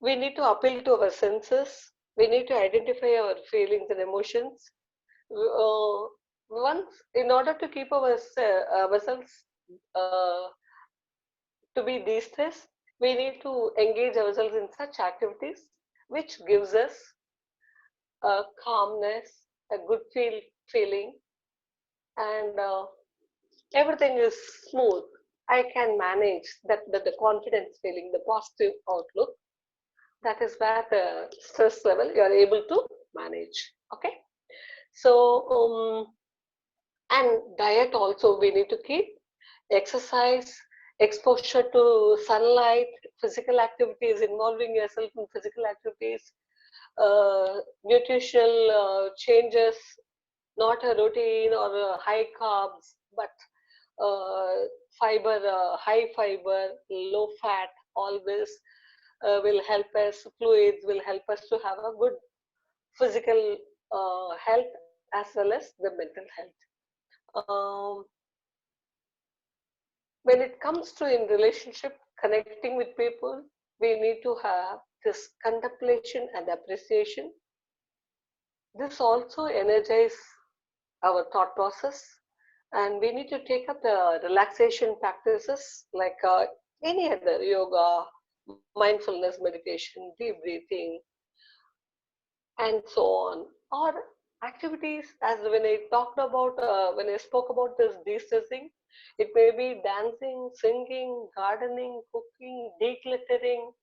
we need to appeal to our senses. We need to identify our feelings and emotions. Once, in order to keep ourselves uh, to be de-stressed, we need to engage ourselves in such activities which gives us a calmness, a good feeling, and everything is smooth. I can manage that, the confidence feeling, the positive outlook. That is where the stress level you are able to manage. Okay, so and diet also we need to keep. Exercise, exposure to sunlight, physical activities, involving yourself in physical activities, nutritional changes, not a routine or high carbs, but fiber, high fiber, low fat, all this will help us, fluids will help us to have a good physical health as well as the mental health. Um, when it comes to in relationship, connecting with people, we need to have this contemplation and appreciation. This also energizes our thought process, and we need to take up the relaxation practices like any other yoga, mindfulness meditation, deep breathing, and so on, or activities. As when I talked about, when I spoke about this de-stressing, it may be dancing, singing, gardening, cooking, decluttering,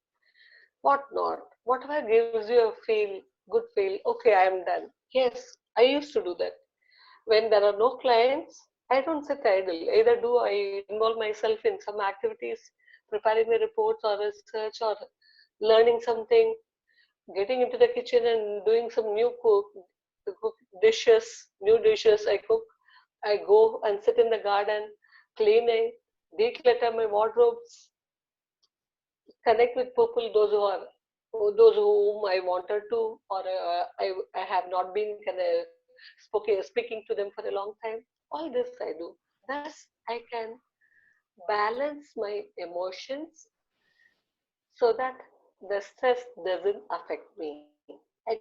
whatnot, whatever gives you a feel, good feel. Okay, I am done. Yes, I used to do that. When there are no clients, I don't sit idle. Either do I involve myself in some activities, preparing the reports or research, or learning something, getting into the kitchen and doing some cook dishes, new dishes I cook. I go and sit in the garden, cleaning, declutter my wardrobes, connect with people, those whom I wanted to, or I have not been speaking to them for a long time. All this I do. Thus, I can balance my emotions so that the stress doesn't affect me. I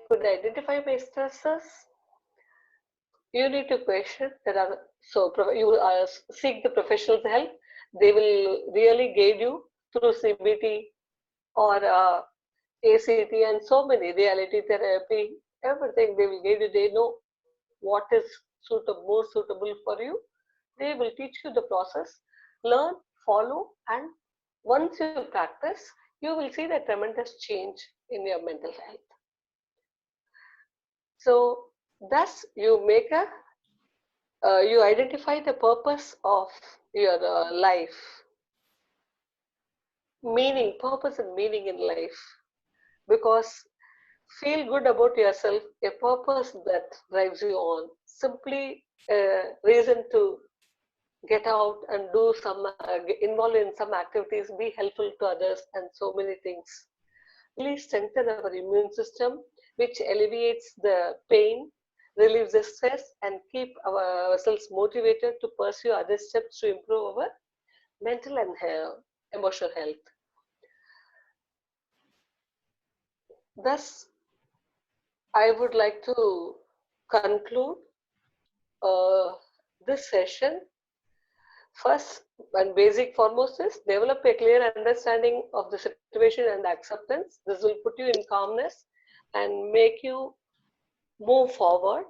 could identify my stresses. You need to question. There are you seek the professional's help. They will really guide you through CBT or ACT and so many, reality therapy, everything they will give you. They know what is more suitable for you. They will teach you the process. Learn, follow, and once you practice, you will see the tremendous change in your mental health. So, thus you make you identify the purpose of your life, meaning, purpose and meaning in life, because feel good about yourself, a purpose that drives you on, simply a reason to get out and do some, get involved in some activities, be helpful to others, and so many things. Really strengthen our immune system, which alleviates the pain, relieves the stress, and keep ourselves motivated to pursue other steps to improve our mental and emotional health. Thus, I would like to conclude uh, this session. First and basic foremost is develop a clear understanding of the situation and acceptance. This will put you in calmness and make you move forward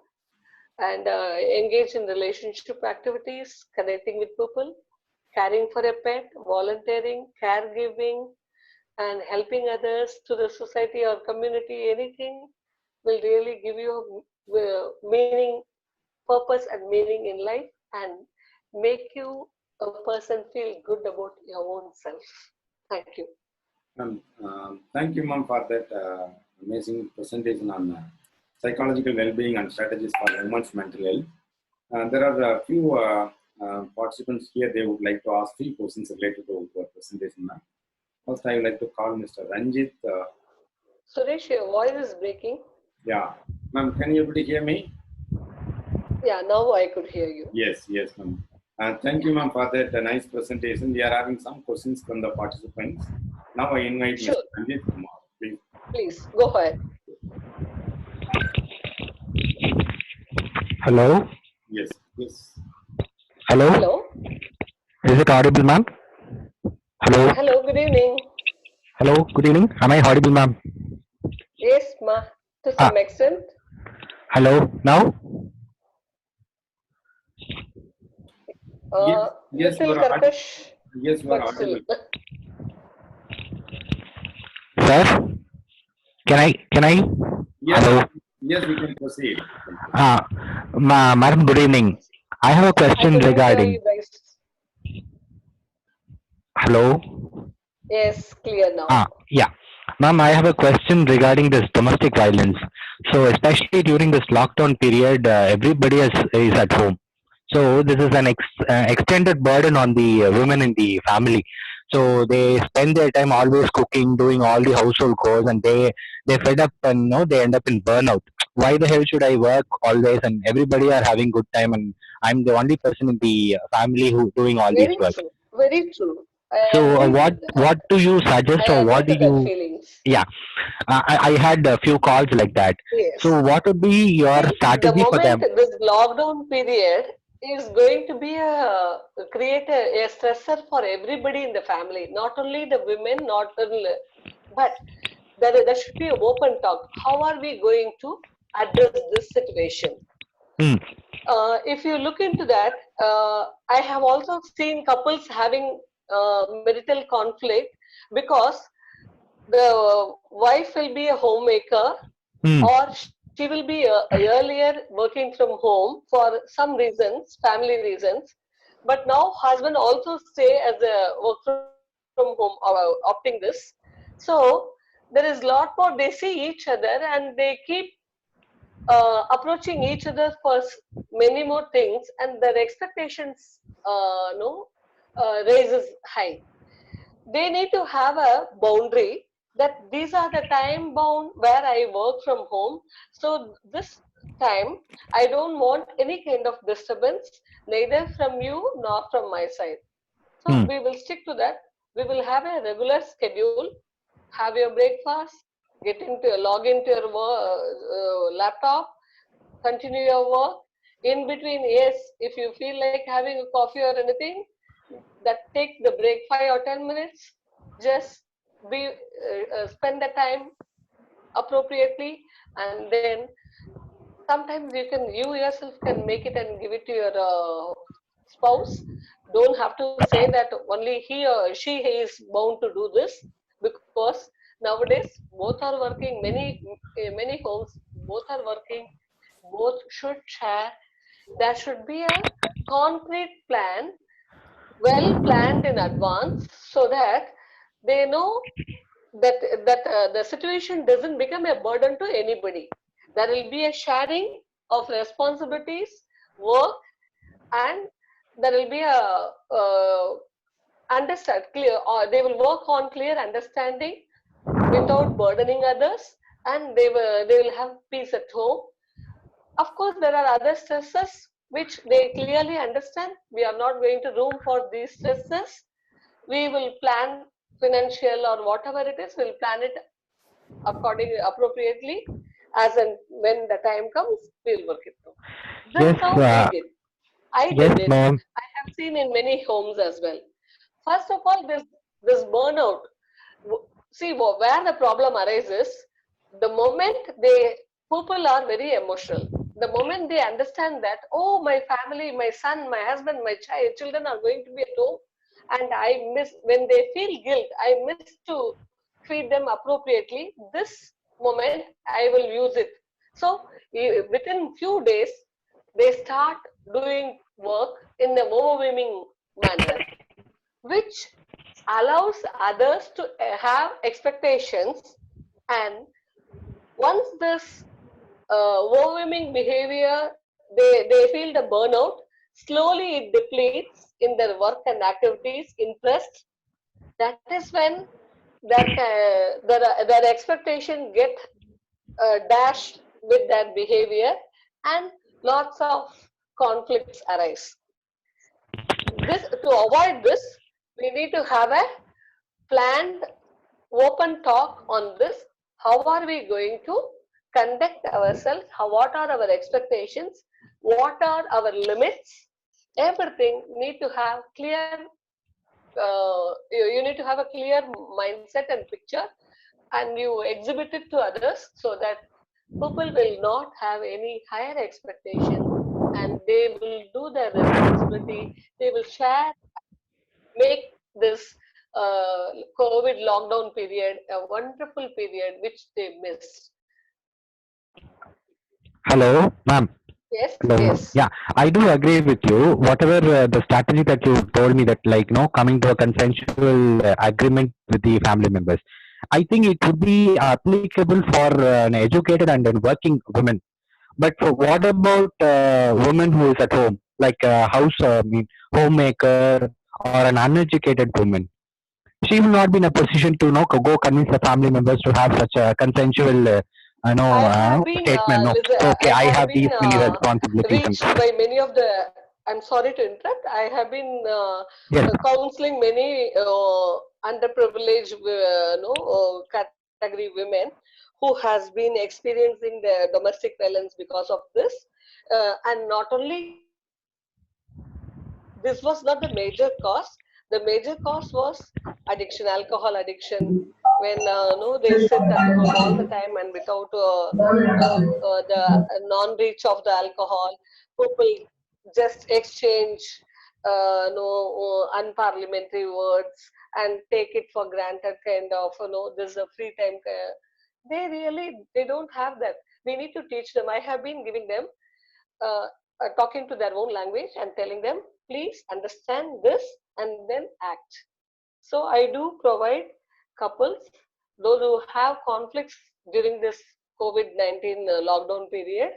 and engage in relationship activities, connecting with people, caring for a pet, volunteering, caregiving, and helping others to the society or community. Anything will really give you meaning, purpose, and meaning in life, and make you a person feel good about your own self. Thank you. Thank you, ma'am, for that amazing presentation on psychological well-being and strategies for women's mental health. There are a few participants here. They would like to ask 3 questions related to the presentation, ma'am. First, I would like to call Mr. Ranjit. Suresh, your voice is breaking. Yeah, ma'am, can you able to hear me? Yeah, now I could hear you. Yes, ma'am. Thank you, ma'am, for that nice presentation. We are having some questions from the participants. Now I invite Sure. Mr. Sanjit Kumar. Please. Please go ahead. Hello. Yes. Yes. Hello. Hello. Is it audible, ma'am? Hello. Hello. Good evening. Hello. Good evening. Am I audible, ma'am? Yes, ma. To Ah. some extent. Hello. Now. Yes, you Little are audible. Karkash, Yes, you are but still. audible. Sir. Can I? Yes. Hello. Yes, we can proceed. Madam. Good evening. I have a I question couldn't hear regarding. you guys. Hello. Yes, clear now. Yeah. Ma'am, I have a question regarding this domestic violence. So, especially during this lockdown period, everybody is at home. So, this is an extended burden on the women in the family. So, they spend their time always cooking, doing all the household chores, and they fed up and they end up in burnout. Why the hell should I work always? And everybody are having good time, and I'm the only person in the family who doing all these Very work. true. Very true. I So, agree what with that. what do you suggest, I or agree what do to that you? feelings. Yeah, I had a few calls like that. Yes. So, what would be your See, the strategy for moment them? this lockdown period is going to be create a stressor for everybody in the family, not only the women, not only, but there should be an open talk. How are we going to address this situation? Hmm. If you look into that, I have also seen couples having marital conflict because the wife will be a homemaker Hmm. or she will be earlier working from home for some reasons, family reasons, but now husband also stay as a work from home opting this. So there is lot more, they see each other and they keep approaching each other for many more things, and their expectations no raises high. They need to have a boundary that these are the time bound where I work from home. So this time I don't want any kind of disturbance, neither from you nor from my side. So Hmm. we will stick to that. We will have a regular schedule, have your breakfast, log into your laptop, continue your work. In between, yes, if you feel like having a coffee or anything, that take the break 5 or 10 minutes. Just be spend the time appropriately, and then sometimes you yourself can make it and give it to your spouse. Don't have to say that only he or she is bound to do this, because nowadays both are working. Many homes both are working. Both should share. There should be a concrete plan, well planned in advance, so that they know that the situation doesn't become a burden to anybody. There will be a sharing of responsibilities, work, and there will be a understand clear, or they will work on clear understanding without burdening others, and they will have peace at home. Of course, there are other stresses which they clearly understand. We are not going to room for these stresses. We will plan financial or whatever it is, we'll plan it accordingly, appropriately, as and when the time comes, we'll work it through. This is Yes. how we did. I Yes, did it. ma'am. I have seen in many homes as well. First of all, this burnout. See where the problem arises. The moment people are very emotional. The moment they understand that, oh, my family, my son, my husband, my children are going to be at home, and I miss, when they feel guilt, I miss to feed them appropriately. This moment I will use it. So within few days, they start doing work in an overwhelming manner, which allows others to have expectations. And once this overwhelming behavior, they feel the burnout, slowly it depletes in their work and activities, interest. That is when their expectation get dashed with that behavior, and lots of conflicts arise. To avoid this, we need to have a planned open talk on this. How are we going to conduct ourselves? What are our expectations? What are our limits? Everything need to have clear. You need to have a clear mindset and picture, and you exhibit it to others so that people will not have any higher expectation, and they will do their responsibility. They will share, make this COVID lockdown period a wonderful period which they missed. Hello, ma'am. Yes, Hello. yes. Yeah, I do agree with you. Whatever the strategy that you told me that coming to a consensual agreement with the family members, I think it would be applicable for an educated and a working woman. But for what about woman who is at home, like a house, homemaker or an uneducated woman? She will not be in a position to go convince the family members to have such a consensual I have been statement. No, okay, I I have have these been many responsibilities and reached by many of the. I'm sorry to interrupt. I have been yes. counseling many underprivileged, category women who has been experiencing the domestic violence because of this, and not only this was not the major cause. The major cause was addiction, alcohol addiction. When no, they sit at home all the time and without the non-reach of the alcohol, people just exchange unparliamentary words and take it for granted. Kind of, this is a free time. They don't have that. We need to teach them. I have been giving them uh, talking to their own language and telling them, please understand this and then act. So I do provide couples, those who have conflicts during this COVID-19 lockdown period,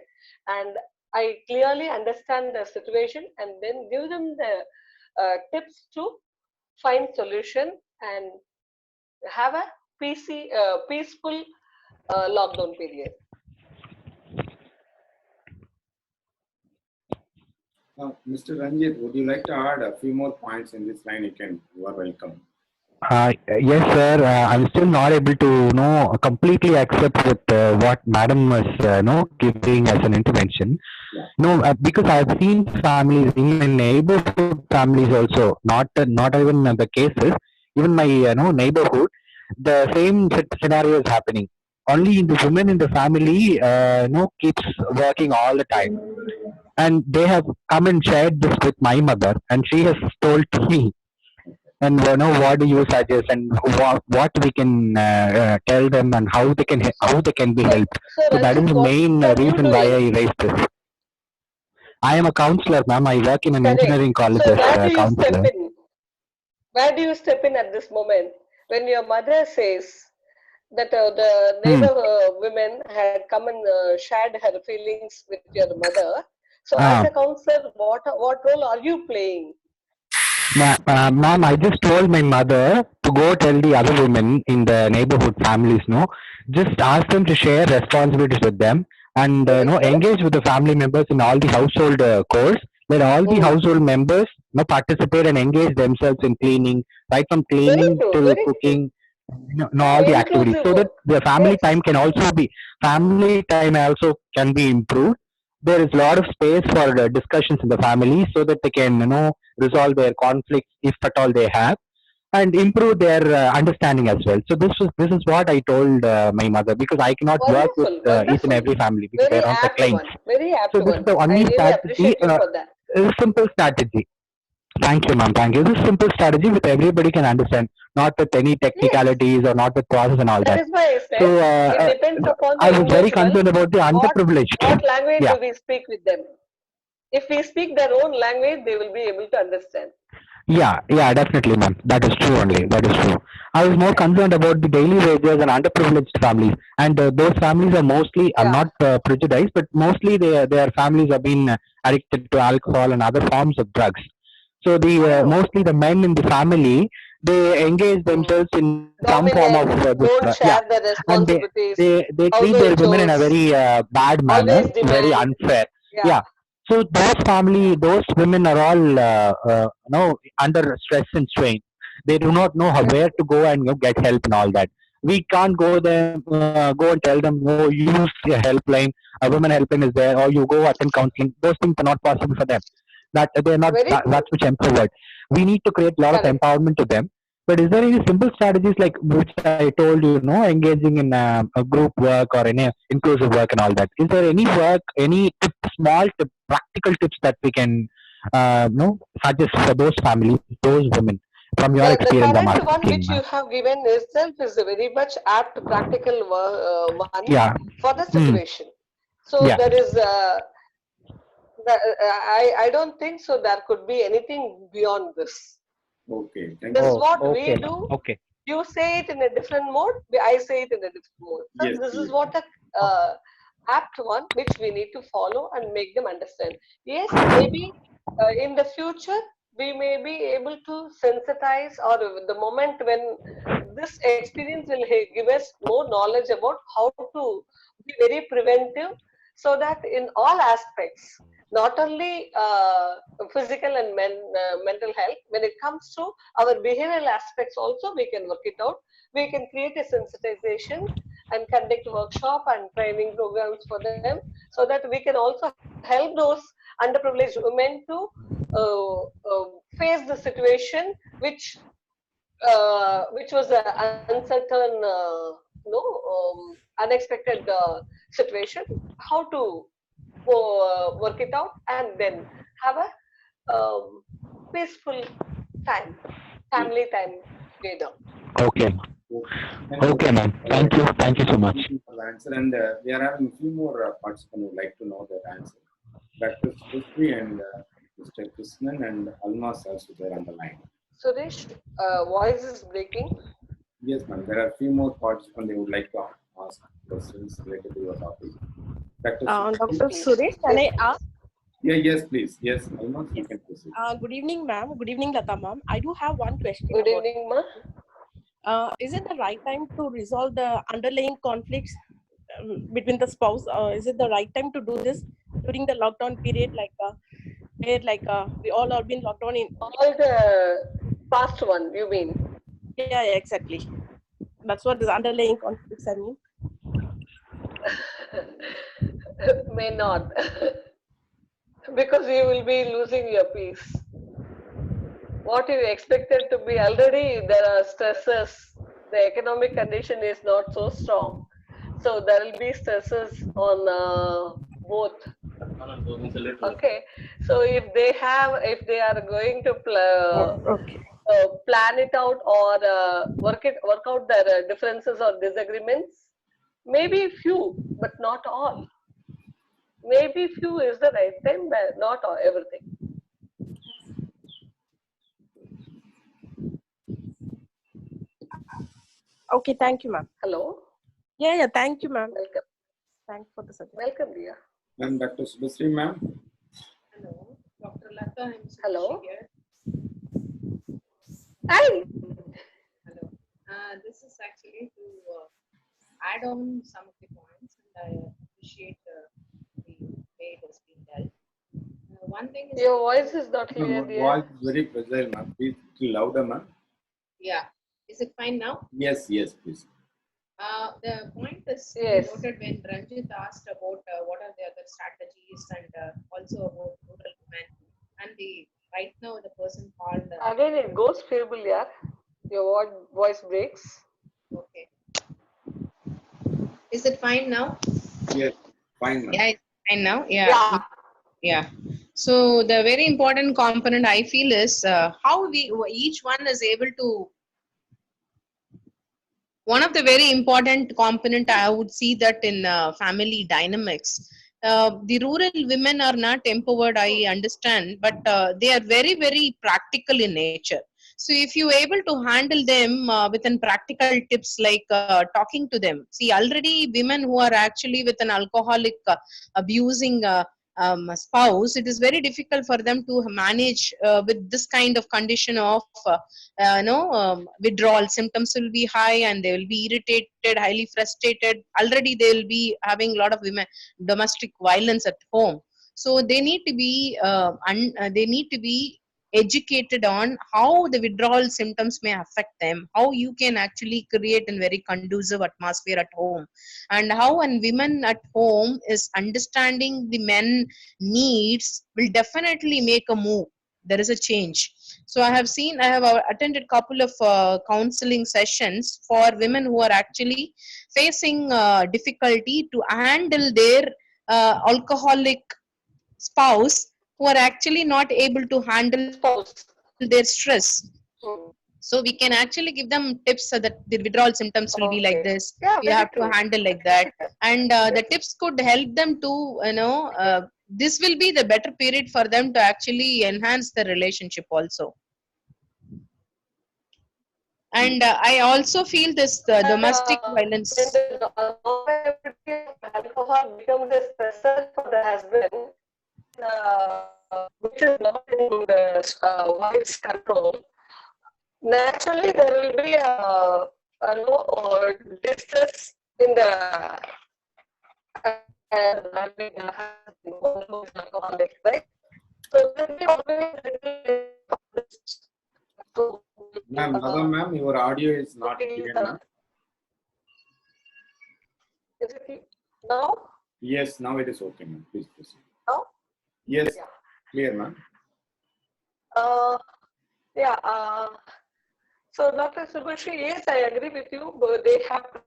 and I clearly understand the situation and then give them the tips to find solution and have a peaceful lockdown period. Mr. Ranjit, would you like to add a few more points in this line? You are welcome. Yes, sir. I'm still not able to, completely accept with what Madam was, giving as an intervention. Yeah. Because I've seen families, in my neighborhood families also, not even the cases, even my, neighborhood, the same scenario is happening. Only the women in the family, keeps working all the time, and they have come and shared this with my mother, and she has told to me and what do you suggest and what we can tell them and how they can be helped. So So that is Ranjit, the what main are you reason why I doing? raised this. I am a counselor, ma'am. I work in an Correct. engineering college So as where a do you step counselor. in? Where do you step in at this moment? When your mother says that the Hmm. neighbor women had come and shared her feelings with your mother. So as Ah, a counselor, what role are you playing? ma'am, I just told my mother to go tell the other women in the neighborhood families, just ask them to share responsibilities with them and, Very good. engage with the family members in all the household chores. Let all the Mm. household members, participate and engage themselves in cleaning, right from Very cleaning true. to Very true. cooking, all the activities, Inclusive so that work. the family Yes. time can also be family time also can be improved. There is a lot of space for discussions in the family so that they can resolve their conflicts if at all they have and improve their understanding as well. So this is what I told my mother, because I cannot work with Wonderful. each and Wonderful. every family because they Very are not the apt clients. one. Very apt So this is one. the I only really strategy, appreciate you for that. a simple strategy. Thank you, ma'am. Thank you. This simple strategy which everybody can understand, not with any Yes. technicalities or not with process and all That that. is why I said So it depends upon I the was very individual. concerned about the What underprivileged. language Yeah, do we speak with them? If we speak their own language, they will be able to understand. yeah, definitely, ma'am. That is true only. That is true. I was more concerned about the daily wages and underprivileged families, and those families are mostly. I'm Yeah. not prejudiced, but mostly their families have been addicted to alcohol and other forms of drugs. So the I know. mostly the men in the family, they engage Mm. themselves in some form of Dominant, this. don't Yeah, share the and responsibilities, they treat their household women in a chores, very bad manner, always very demand. unfair. Yeah. Yeah. So those women are all under stress and strain. They do not know where to go and get help and all that. we can't go and tell them, oh, use a helpline, a women helpline is there, or you go attend counseling. Those things are not possible for them. That they're not Very that true. much empowered. We need to create a lot of Correct. empowerment to them. But is there any simple strategies like which I told you, engaging in a group work or any inclusive work and all that? Is there any work, any tip, small tip, practical tips that we can, suggest for those families, those women, from your The experience? I'm current one asking, which ma'am. you have given itself is a very much apt practical one Yeah. for the Hmm. situation. So Yeah. there is I don't think so there could be anything beyond this. Okay, thank This you. is Oh, what okay, we ma'am. do. Okay. You say it in a different mode, I say it in a different mode. So Yes, this is please. what the apt one which we need to follow and make them understand. Yes, maybe in the future we may be able to sensitize, or the moment when this experience will give us more knowledge about how to be very preventive, so that in all aspects, not only physical and mental health, when it comes to our behavioral aspects also, we can work it out. We can create a sensitization and conduct workshop and training programs for them, so that we can also help those underprivileged women to face the situation which was an uncertain, unexpected situation. How to work it out and then have a peaceful time, Yes. family time together. Okay. Thank you. Okay, ma'am. Thank you. Thank you so much. Thank you for the answer. And we are having a few more participants who would like to know their answer. Dr. Srishri and Mr. Krishnan and Almas also there on the line. Suresh, voice is breaking. Yes, ma'am. There are a few more participants they would like to ask questions related to your topic. Dr. Yes, Srishri? Dr. please. Suresh, can Yes, I please. ask? Yeah, yes, please. Yes, Almas, you Yes. can proceed. Good evening, ma'am. Good evening, Lata ma'am. I do have one question Good about. evening, ma. Is it the right time to resolve the underlying conflicts between the spouse? Is it the right time to do this during the lockdown period, where we all are being locked down in? All the past one, you mean? Yeah, exactly. That's what the underlying conflicts I mean. May not. Because you will be losing your peace. What you expected to be, already there are stresses. The economic condition is not so strong. So there will be stresses on both. Okay. So if they are going to Okay. plan it out, or work out their differences or disagreements, maybe few, but not all. Maybe few is the right time, but not everything. Okay, thank you, ma'am. Hello. Yeah, thank you, ma'am. Welcome. Thanks for the suggestion. Welcome, dear. And Dr. Subhasri, ma'am? Hello, Dr. Lata. I'm Hello. here. Hi. Hello. This is actually to add on some of the points, and I appreciate the way it has been dealt. One thing is, Your voice is not No, clear, your dear. voice is very fragile, ma'am. Please little louder, ma'am. yeah, is it fine now? Yes, please. The point is Yes. noted when Ranjit asked about what are the other strategies, and also about rural women, and right now the person called. Again, it goes feeble, yeah. Your voice breaks. Okay. Is it fine now? Yes, fine, ma'am. Yeah, it's fine now. Yeah. So the very important component I feel is how each one is able to. One of the very important component I would see that in family dynamics. The rural women are not empowered, I understand, but they are very, very practical in nature. So if you able to handle them within practical tips like talking to them, see already women who are actually with an alcoholic abusing spouse, it is very difficult for them to manage with this kind of condition of withdrawal. Symptoms will be high and they will be irritated, highly frustrated. Already they will be having a lot of women domestic violence at home. So they need to be educated on how the withdrawal symptoms may affect them, how you can actually create a very conducive atmosphere at home, and how a women at home is understanding the men needs will definitely make a move. There is a change. So I have attended couple of counseling sessions for women who are actually facing difficulty to handle their alcoholic spouse, who are actually not able to handle Spouse. their stress. Hmm. So we can actually give them tips so that the withdrawal symptoms will be like Okay. this. Yeah, You very have to good. handle like that, and the tips could help them to, this will be the better period for them to actually enhance the relationship also. And I also feel this domestic When violence. the non-availability of alcohol becomes a stressor for the husband, which is not in the wife's control, naturally there will be a low or distress in the alcoholic, right? So there will be always so, Ma'am, your audio is not clear, ma'am. is it now? Yes, now it is okay, ma'am. Please proceed. Now? Yes, Yeah. clear, ma'am. Yeah. So, Dr. Subhashi, yes, I agree with you. But they have to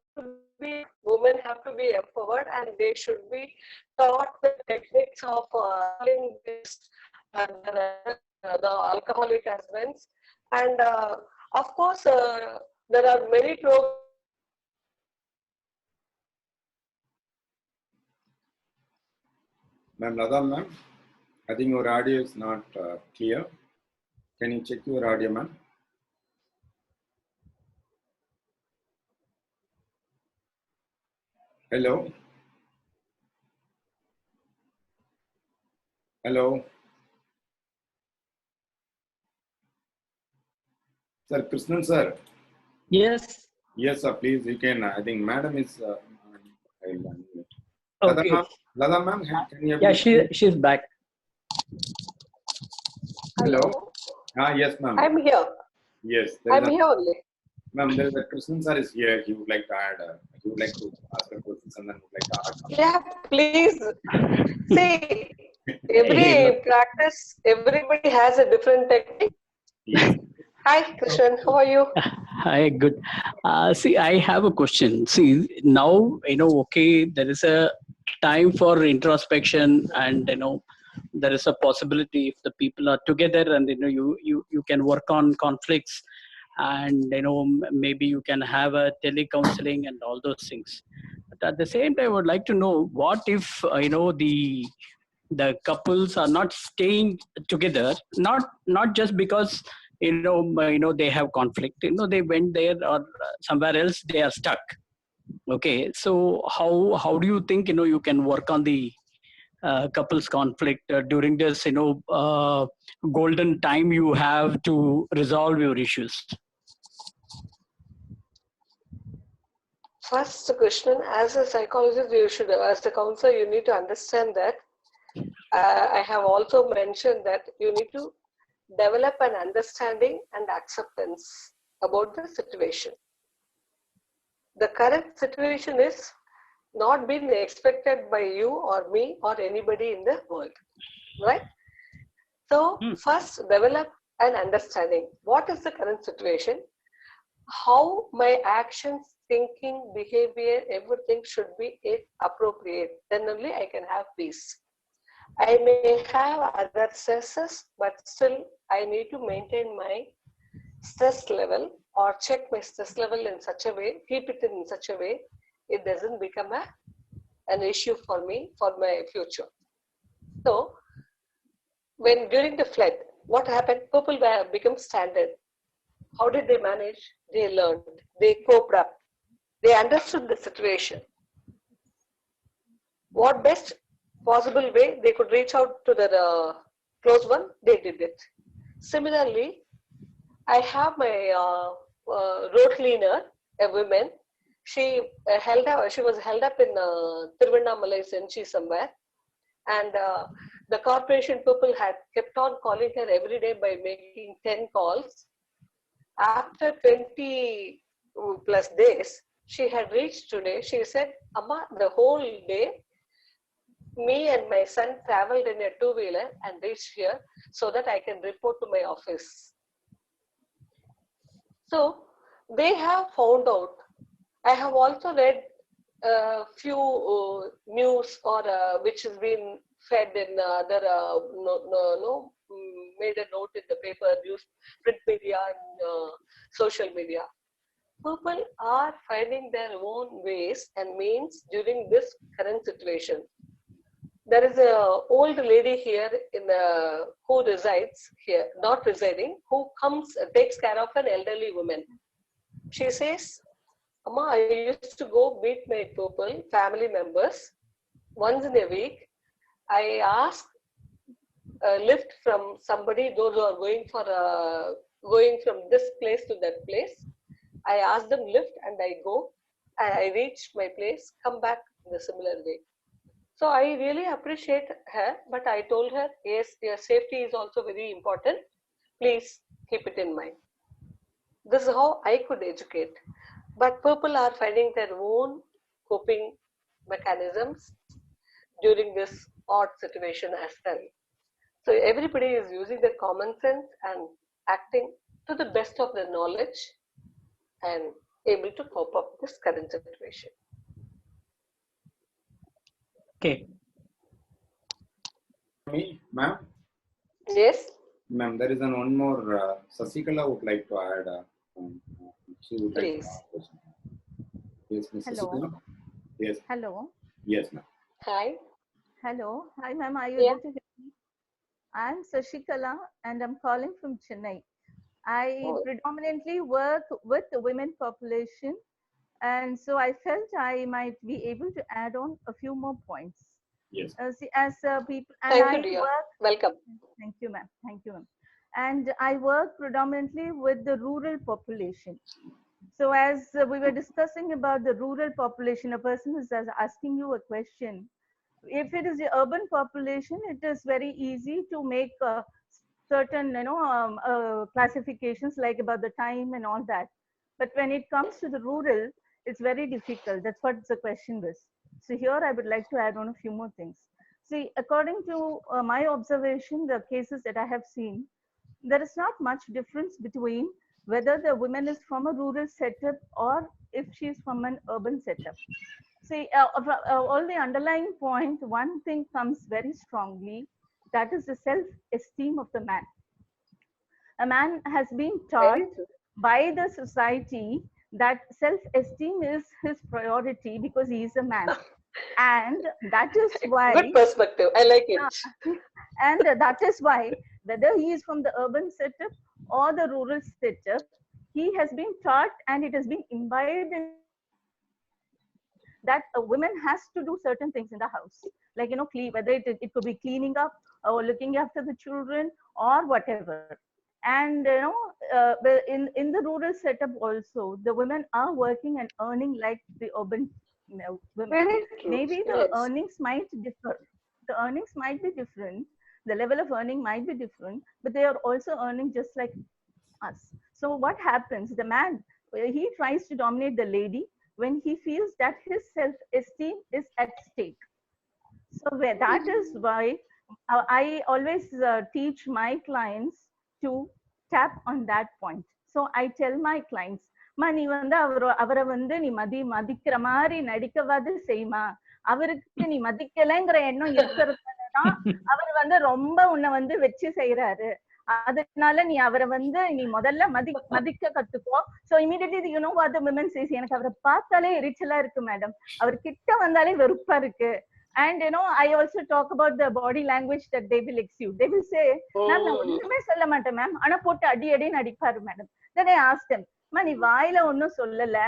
be, women have to be empowered, and they should be taught the techniques of handling this the alcoholic husbands. And of course, there are many programs. Ma'am, ma'am, I think your audio is not clear. Can you check your audio, ma'am? Hello? Hello? Sir, Krishnan, sir. Yes. Yes, sir, please, you can. I think madam is... Okay. Lada ma'am, can you... Yeah, she's back. Hello? Yes, ma'am. I'm here. Yes. I'm here only. Ma'am, there is a Krishnan sir is here. He would like to add, he would like to ask a question and then would like to add. Yeah, please. See, every practice, everybody has a different technique. Yes. Hi, Krishan. How are you? Hi, good. See, I have a question. See, now, okay, there is a time for introspection, and, there is a possibility if the people are together and, you can work on conflicts, and, maybe you can have a tele-counseling and all those things. But at the same time, I would like to know, what if, the couples are not staying together, not just because they have conflict, they went there or somewhere else, they are stuck. Okay, so how do you think you can work on the couples conflict during this golden time you have to resolve your issues? First, Krishnan, as a psychologist, you should, as a counselor, you need to understand that I have also mentioned that you need to develop an understanding and acceptance about the situation. The current situation is not being expected by you or me or anybody in the world, right? So first develop an understanding. What is the current situation? How my actions, thinking, behavior, everything should be appropriate. Then only I can have peace. I may have other stresses, but still I need to maintain my stress level or check my stress level in such a way, keep it in such a way, it doesn't become an issue for me for my future. So, when during the flood, what happened? People become standard. How did they manage? They learned. They coped up. They understood the situation. What best possible way they could reach out to their close one, they did it. Similarly, I have my road cleaner, a woman. She was held up in Tiruvannamalai Senchi somewhere, And the corporation people had kept on calling her every day by making 10 calls. After 20 plus days, she had reached today. She said, Amma, the whole day, me and my son traveled in a two-wheeler and reached here so that I can report to my office. So they have found out. I have also read a few news or which has been fed in other made a note in the paper, news, print media, and social media. People are finding their own ways and means during this current situation. There is a old lady here in who resides here, not residing, who takes care of an elderly woman. She says, Amma, I used to go meet my people, family members, once in a week. I ask a lift from somebody, those who are going from this place to that place. I ask them lift and I go. I reach my place, come back in a similar way. So I really appreciate her, but I told her, yes, your safety is also very important. Please keep it in mind. This is how I could educate. But people are finding their own coping mechanisms during this odd situation as well. So everybody is using their common sense and acting to the best of their knowledge and able to cope up with this current situation. Okay. Me, ma'am? Yes? Ma'am, there is one more. Sasikala would like to add. She would like Please. to ask a question. Yes, Ms. Hello. Sasikala? Yes. Hello. Yes, ma'am. Hi. Hello. Hi, ma'am. Are you Yeah. able to hear me? I'm Sashikala and I'm calling from Chennai. I Oh. predominantly work with the women population, and so I felt I might be able to add on a few more points. Yes. See, as people, and Thank I you, dear. work. Welcome. Thank you, ma'am. Thank you, ma'am. And I work predominantly with the rural population. So as we were discussing about the rural population, a person is asking you a question. If it is the urban population, it is very easy to make certain, classifications like about the time and all that. But when it comes to the rural, it's very difficult. That's what the question was. So here I would like to add on a few more things. See, according to my observation, the cases that I have seen, there is not much difference between whether the woman is from a rural setup or if she is from an urban setup. See, all the underlying point, one thing comes very strongly, that is the self-esteem of the man. A man has been taught by the society that self-esteem is his priority because he is a man. And that is why... Good perspective. I like it. And that is why, whether he is from the urban setup or the rural setup, he has been taught and it has been imbibed in that a woman has to do certain things in the house, like, whether it could be cleaning up or looking after the children or whatever. And in the rural setup also, the women are working and earning like the urban women. Very true. Maybe the Yes. earnings might differ. The earnings might be different. The level of earning might be different, but they are also earning just like us. So what happens? The man, he tries to dominate the lady when he feels that his self-esteem is at stake. So that is why I always teach my clients to tap on that point. So I tell my clients, "Ma, நீ வந்து அவரை வந்து நீ மதிக்கிற மாதிரி நடிக்கவாது செய்யுமா, அவருக்கு நீ மதிக்கலைங்கிற எண்ணம் இருக்கிறதுனாலதான் அவர் வந்து ரொம்ப உன்னை வந்து வச்சு செய்யறாரு. அதனால நீ அவரை வந்து நீ முதல்ல மதிக்க கத்துக்கோ." So immediately, you know what the women says, எனக்கு அவரை பார்த்தாலே எரிச்சலா இருக்கு மேடம், அவர் கிட்ட வந்தாலே வெறுப்பா இருக்கு. And I also talk about the body language that they will exude. They will say, "Ma'am, நான் ஒண்ணுமே சொல்ல மாட்டேன் மேம், ஆனா போட்டு அடி நடிப்பாரு madam." Then I asked them, "மா, நீ வாயில ஒன்னும் சொல்லல,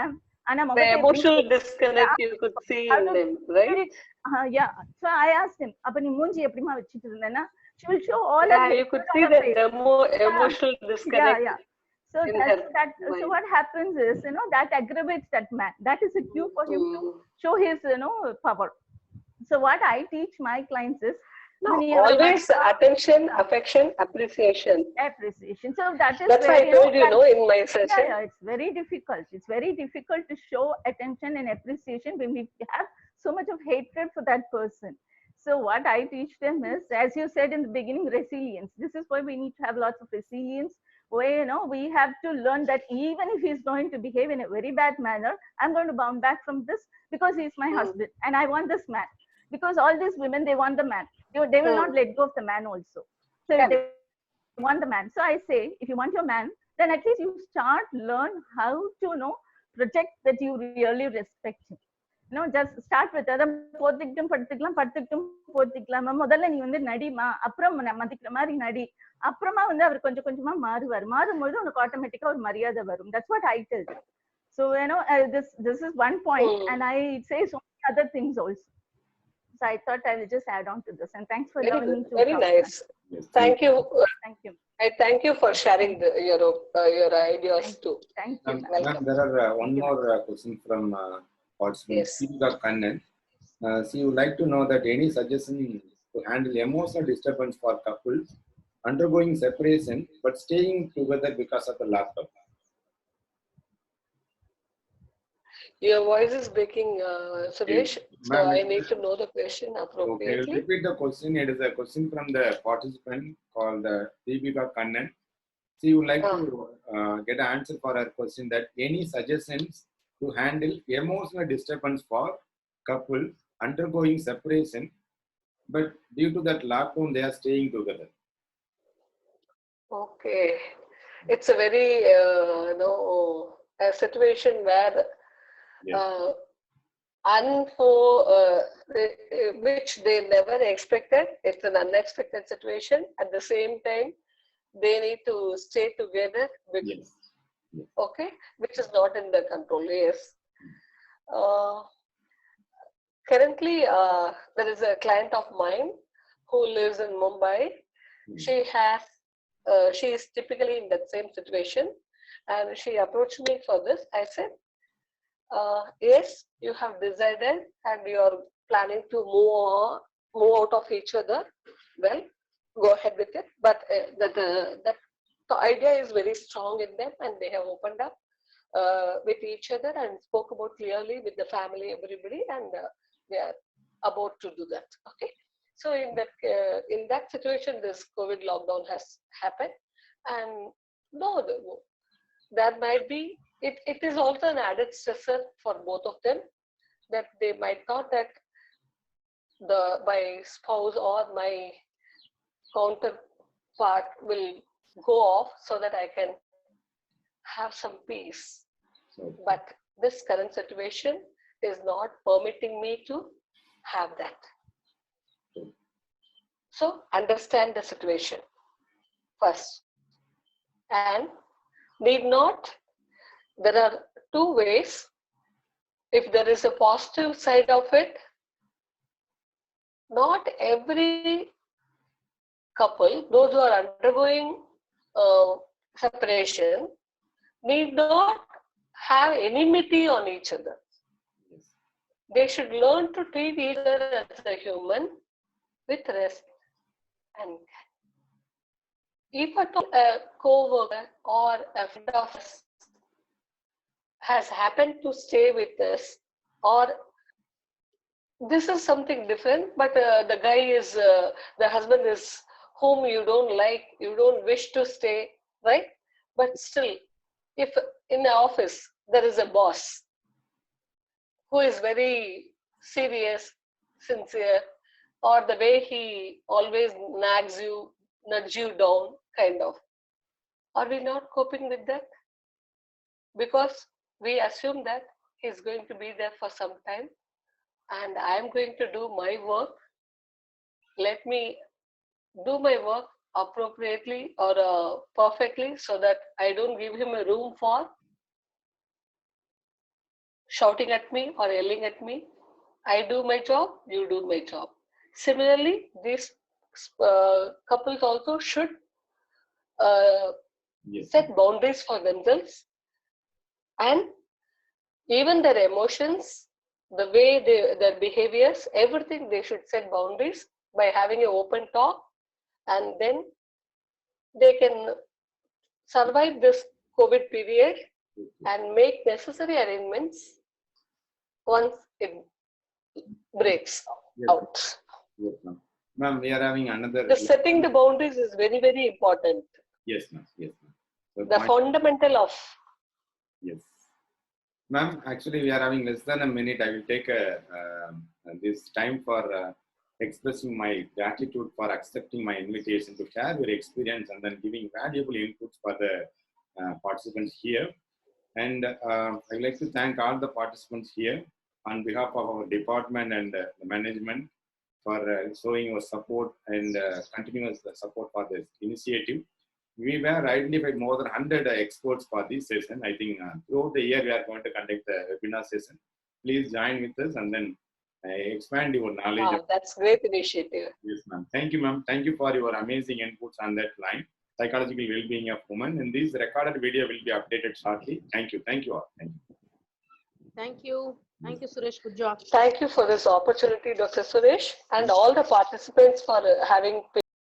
ஆனா The emotional disconnect you could see in them, right? Yeah. So I asked him, அப்ப நீ மூஞ்சி எப்படிமா வச்சிட்டு இருந்தேன்னா, she will show all Yeah, of you could see the emotional disconnect. Yeah. So in so her what happens is, that aggravates that man. That is a cue for him to show his, power. So what I teach my clients is, No, Many always attention, affection, appreciation. appreciation. So that is That's why where, I you know, told you, no, in my session. yeah, it's very difficult. It's very difficult to show attention and appreciation when we have so much of hatred for that person. So what I teach them is, as you said in the beginning, resilience. This is why we need to have lots of resilience, where, you know, we have to learn that even if he's going to behave in a very bad manner, I'm going to bounce back from this because he's my husband and I want this man. Because all these women, they want the man. They will not let go of the man also. So if they want the man. So I say, if you want your man, then at least you learn how to, you know, project that you really respect him. No, just start with அதை போத்திக்கிட்டும் போத்திக்கலாம் முதல்ல நீ வந்து நடிமா, அப்புறம் மதிக்கிற மாதிரி நடி, அப்புறமா வந்து அவர் கொஞ்சம் கொஞ்சமா மாறும்போது உனக்கு ஆட்டோமேட்டிக்கா ஒரு மரியாதை வரும். That's what I tell them. So, you know, this is one point, and I say so many other things also. So I thought I will just add on to this, and thanks for allowing me to very talk. nice. Thank you. Thank you. I thank you for sharing your ideas too. Thank you. Ma'am, there are one more question from participant Sita Kannan. She would like to know that any suggestion to handle emotional disturbance for couples undergoing separation but staying together because of the lockdown. Your voice is breaking, Suresh. So I need to know the question Okay, appropriately. repeat the question. It is a question from the participant called Deepika Kannan. She would like to get an answer for her question that any suggestions to handle emotional disturbance for couple undergoing separation, but due to that lockdown, they are staying together. Okay, it's a very a situation where which they never expected. It's an unexpected situation. At the same time, they need to stay together. Okay, which is not in their control. Yes. Currently, there is a client of mine who lives in Mumbai. She is typically in that same situation, and she approached me for this. I said, yes, you have decided and you are planning to move out of each other. Well, go ahead with it. But the idea is very strong in them, and they have opened up with each other and spoke about clearly with the family, everybody, and they are about to do that. Okay. So in that situation, this COVID lockdown has happened, and no, there might be. It is also an added stressor for both of them, that they might thought that my spouse or my counterpart will go off so that I can have some peace. But this current situation is not permitting me to have that. So understand the situation first, and need not. There are two ways. If there is a positive side of it, not every couple, those who are undergoing separation, need not have enmity on each other. They should learn to treat each other as a human with respect. And if at all a co-worker or a friend of us has happened to stay with us, or this is something different, but the guy is, the husband is whom you don't like, you don't wish to stay, right? But still, if in the office there is a boss who is very serious, sincere, or the way he always nudge you down, kind of, are we not coping with that? Because we assume that he's going to be there for some time, and I'm going to do my work. Let me do my work appropriately or perfectly, so that I don't give him a room for shouting at me or yelling at me. I do my job, you do my job. Similarly, these couples also should set boundaries for themselves, and even their emotions, the way their behaviors, everything, they should set boundaries by having an open talk, and then they can survive this COVID period and make necessary arrangements once it breaks Yes, out. yes, ma'am. Ma'am, we are having another. The setting the boundaries is very, very important. Yes, ma'am. Yes, ma'am. So The fundamental of. yes. Ma'am, actually, we are having less than a minute. I will take this time for expressing my gratitude for accepting my invitation to share your experience and then giving valuable inputs for the participants here. And I would like to thank all the participants here on behalf of our department and the management for showing your support and continuous support for this initiative. We were identified more than 100 experts for this session. I think throughout the year we are going to conduct the webinar session. Please join with us and then expand your knowledge. Wow, that's great initiative. Yes, ma'am. Thank you, ma'am. Thank you for your amazing inputs on that line. Psychological well-being of women. And this recorded video will be updated shortly. Thank you. Thank you all. Thank you. Thank you. Thank you, Suresh. Good job. Thank you for this opportunity, Dr. Suresh, and all the participants for having